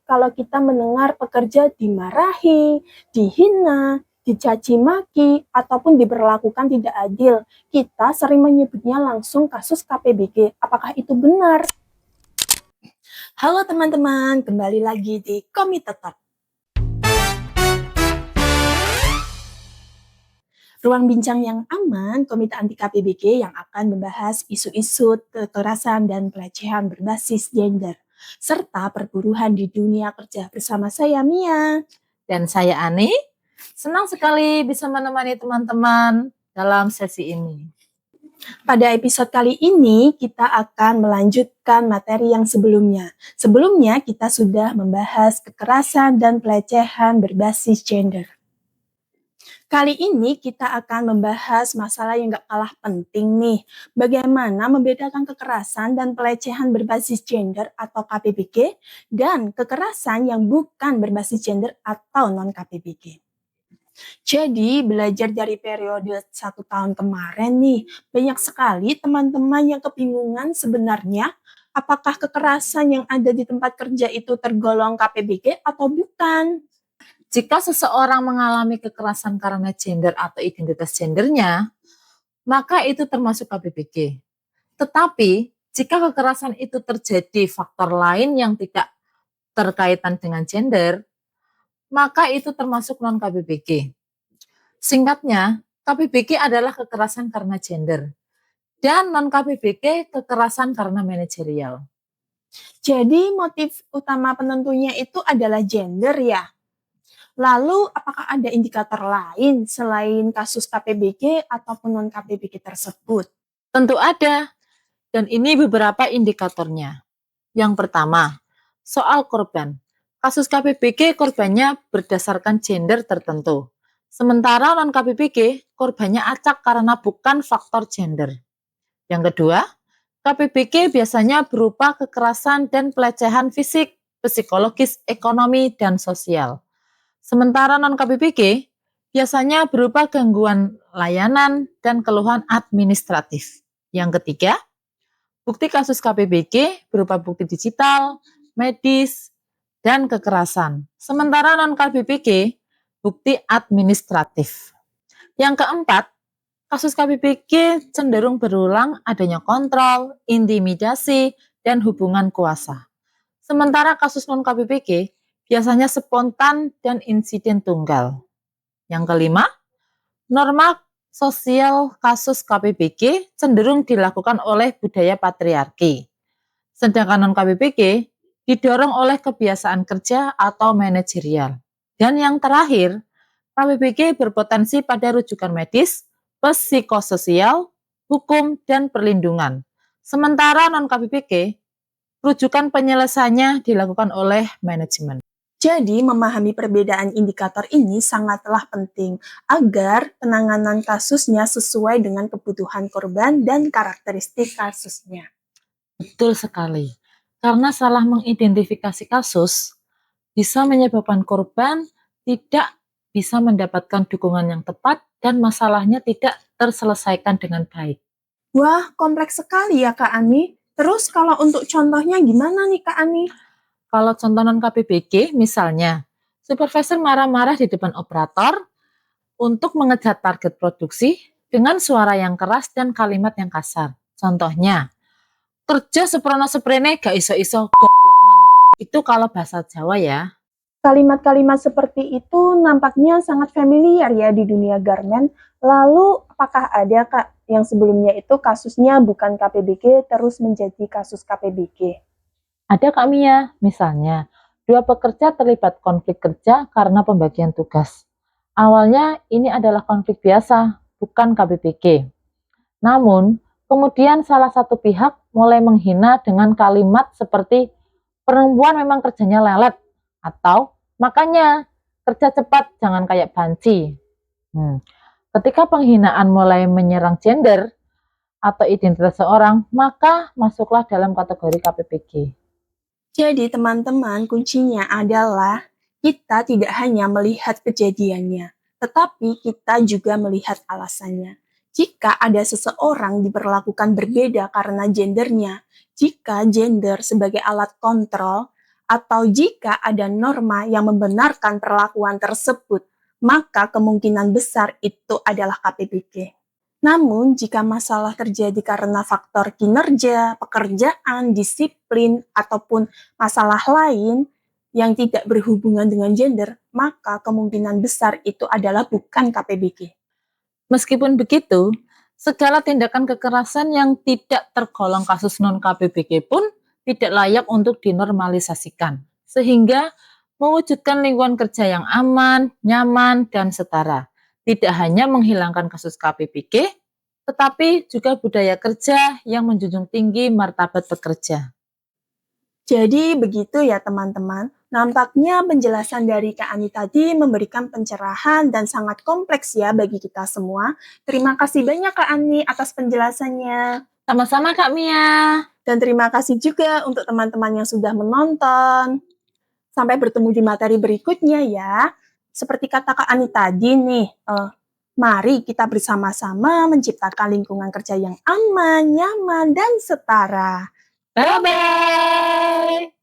kalau kita mendengar pekerja dimarahi, dihina, dicaci maki, ataupun diberlakukan tidak adil. Kita sering menyebutnya langsung kasus KPBG. Apakah itu benar? Halo teman-teman, kembali lagi di Komite Talk. Ruang bincang yang aman, Komite Anti KPBG yang akan membahas isu-isu kekerasan dan pelecehan berbasis gender, serta perburuan di dunia kerja bersama saya Mia. Dan saya Ani, senang sekali bisa menemani teman-teman dalam sesi ini. Pada episode kali ini, kita akan melanjutkan materi yang sebelumnya. Sebelumnya, kita sudah membahas kekerasan dan pelecehan berbasis gender. Kali ini kita akan membahas masalah yang gak kalah penting nih. Bagaimana membedakan kekerasan dan pelecehan berbasis gender atau KPBG dan kekerasan yang bukan berbasis gender atau non-KPBG. Jadi belajar dari periode 1 tahun kemarin nih, banyak sekali teman-teman yang kebingungan sebenarnya apakah kekerasan yang ada di tempat kerja itu tergolong KPBG atau bukan. Jika seseorang mengalami kekerasan karena gender atau identitas gendernya, maka itu termasuk KPBG. Tetapi, jika kekerasan itu terjadi faktor lain yang tidak terkaitan dengan gender, maka itu termasuk non-KPBG. Singkatnya, KPBG adalah kekerasan karena gender, dan non-KPBG kekerasan karena manajerial. Jadi motif utama penentunya itu adalah gender ya? Lalu, apakah ada indikator lain selain kasus KPBG ataupun non-KPBG tersebut? Tentu ada, dan ini beberapa indikatornya. Yang pertama, soal korban. Kasus KPBG korbannya berdasarkan gender tertentu. Sementara non-KPBG korbannya acak karena bukan faktor gender. Yang kedua, KPBG biasanya berupa kekerasan dan pelecehan fisik, psikologis, ekonomi, dan sosial. Sementara non-KPBG biasanya berupa gangguan layanan dan keluhan administratif. Yang ketiga, bukti kasus KPBG berupa bukti digital, medis, dan kekerasan. Sementara non-KPBG, bukti administratif. Yang keempat, kasus KPBG cenderung berulang adanya kontrol, intimidasi, dan hubungan kuasa. Sementara kasus non-KPBG biasanya spontan dan insiden tunggal. Yang kelima, norma sosial kasus KPBG cenderung dilakukan oleh budaya patriarki. Sedangkan non-KPBG didorong oleh kebiasaan kerja atau manajerial. Dan yang terakhir, KPBG berpotensi pada rujukan medis, psikososial, hukum, dan perlindungan. Sementara non-KPBG, rujukan penyelesaiannya dilakukan oleh manajemen. Jadi, memahami perbedaan indikator ini sangatlah penting agar penanganan kasusnya sesuai dengan kebutuhan korban dan karakteristik kasusnya. Betul sekali. Karena salah mengidentifikasi kasus bisa menyebabkan korban tidak bisa mendapatkan dukungan yang tepat dan masalahnya tidak terselesaikan dengan baik. Wah, kompleks sekali ya Kak Ani. Terus kalau untuk contohnya gimana nih Kak Ani? Kalau contoh non-KPBG, misalnya, supervisor marah-marah di depan operator untuk mengejar target produksi dengan suara yang keras dan kalimat yang kasar. Contohnya, kerja seprono-seprene gak iso-iso goblok men. Itu kalau bahasa Jawa ya. Kalimat-kalimat seperti itu nampaknya sangat familiar ya di dunia garmen. Lalu, apakah ada Kak yang sebelumnya itu kasusnya bukan KPBG terus menjadi kasus KPBG? Ada Kak Mia, misalnya, 2 pekerja terlibat konflik kerja karena pembagian tugas. Awalnya ini adalah konflik biasa, bukan KPBG. Namun, kemudian salah satu pihak mulai menghina dengan kalimat seperti perempuan memang kerjanya lelet, atau makanya kerja cepat jangan kayak banci. Ketika penghinaan mulai menyerang gender atau identitas seorang, maka masuklah dalam kategori KPBG. Jadi teman-teman, kuncinya adalah kita tidak hanya melihat kejadiannya, tetapi kita juga melihat alasannya. Jika ada seseorang diperlakukan berbeda karena gendernya, jika gender sebagai alat kontrol, atau jika ada norma yang membenarkan perlakuan tersebut, maka kemungkinan besar itu adalah KPBG. Namun, jika masalah terjadi karena faktor kinerja, pekerjaan, disiplin, ataupun masalah lain yang tidak berhubungan dengan gender, maka kemungkinan besar itu adalah bukan KPBG. Meskipun begitu, segala tindakan kekerasan yang tidak tergolong kasus non-KPBG pun tidak layak untuk dinormalisasikan, sehingga mewujudkan lingkungan kerja yang aman, nyaman, dan setara. Tidak hanya menghilangkan kasus KPBG, tetapi juga budaya kerja yang menjunjung tinggi martabat pekerja. Jadi begitu ya teman-teman. Nampaknya penjelasan dari Kak Ani tadi memberikan pencerahan dan sangat kompleks ya bagi kita semua. Terima kasih banyak Kak Ani atas penjelasannya. Sama-sama Kak Mia. Dan terima kasih juga untuk teman-teman yang sudah menonton. Sampai bertemu di materi berikutnya ya. Seperti kata Kak Ani tadi nih, mari kita bersama-sama menciptakan lingkungan kerja yang aman, nyaman, dan setara. Bye-bye.